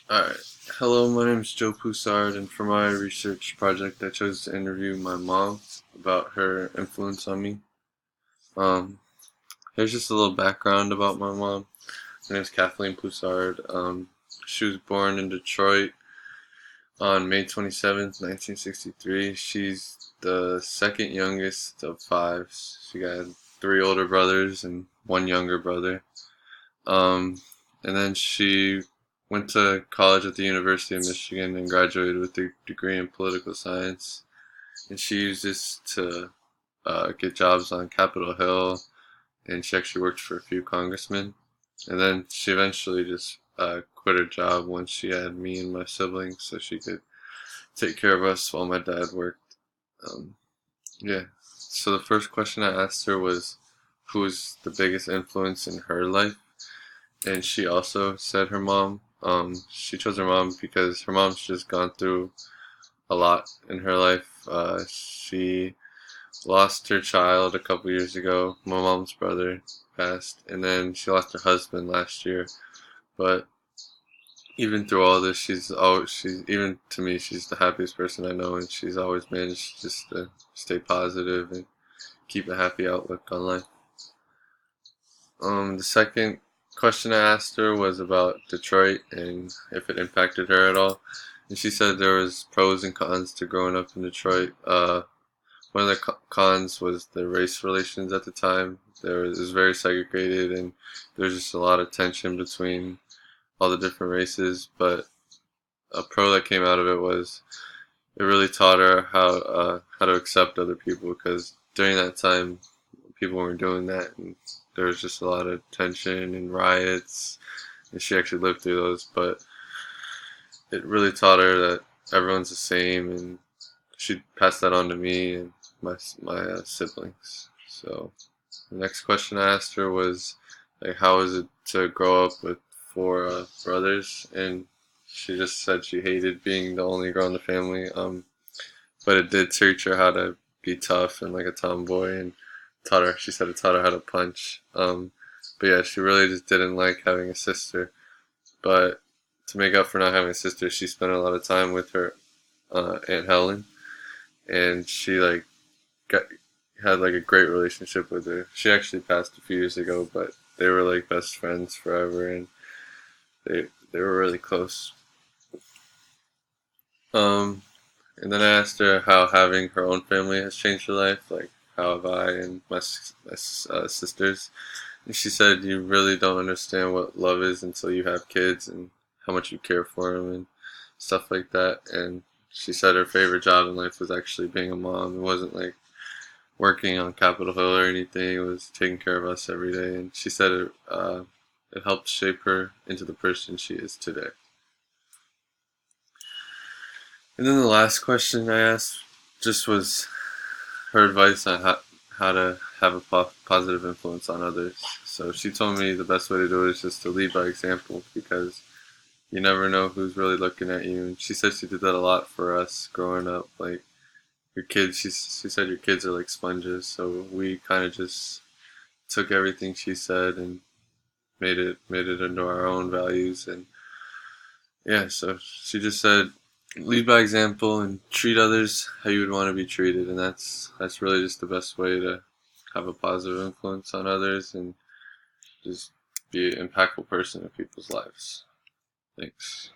Alright. Hello, my name is Joe Ploussard, and for my research project, I chose to interview my mom about her influence on me. Um, Here's just a little background about my mom. Her name is Kathleen Ploussard. She was born in Detroit on May 27th, 1963. She's the second youngest of five. She got three older brothers and one younger brother. Um, and then she went to college at the University of Michigan and graduated with a degree in political science. And she used this to get jobs on Capitol Hill, and she actually worked for a few congressmen. And then she eventually just quit her job once she had me and my siblings, so she could take care of us while my dad worked. Um, yeah. So the first question I asked her was, who was the biggest influence in her life? And she also said her mom. She chose her mom because her mom's just gone through a lot in her life. She lost her child a couple years ago. My mom's brother passed, and then she lost her husband last year. But even through all this, she's even to me, she's the happiest person I know, and she's always managed just to stay positive and keep a happy outlook on life. The second question I asked her was about Detroit and if it impacted her at all. And she said there was pros and cons to growing up in Detroit. One of the cons was the race relations at the time. It was very segregated, and there was just a lot of tension between all the different races. But a pro that came out of it was it really taught her how to accept other people, because during that time people weren't doing that, and there was just a lot of tension and riots, and she actually lived through those. But it really taught her that everyone's the same, and she passed that on to me and my siblings. So the next question I asked her was, like, how is it to grow up with four brothers? And she just said she hated being the only girl in the family. But it did teach her how to be tough and like a tomboy, and taught her. She said it taught her how to punch. But yeah, she really just didn't like having a sister. But to make up for not having a sister, she spent a lot of time with her Aunt Helen, and she got had like a great relationship with her. She actually passed a few years ago, but they were like best friends forever, and they were really close. Um, and then I asked her how having her own family has changed her life, like how have I and my sisters. And she said you really don't understand what love is until you have kids and how much you care for them and stuff like that. And she said her favorite job in life was actually being a mom. It wasn't like working on Capitol Hill or anything. It was taking care of us every day. And she said it helped shape her into the person she is today. And then the last question I asked just was her advice on how to have a positive influence on others. So she told me the best way to do it is just to lead by example, because you never know who's really looking at you. And she said she did that a lot for us growing up. Like your kids, she said your kids are like sponges. So we kind of just took everything she said and made it into our own values. And yeah, so she just said lead by example and treat others how you would want to be treated, and that's really just the best way to have a positive influence on others and just be an impactful person in people's lives. Thanks.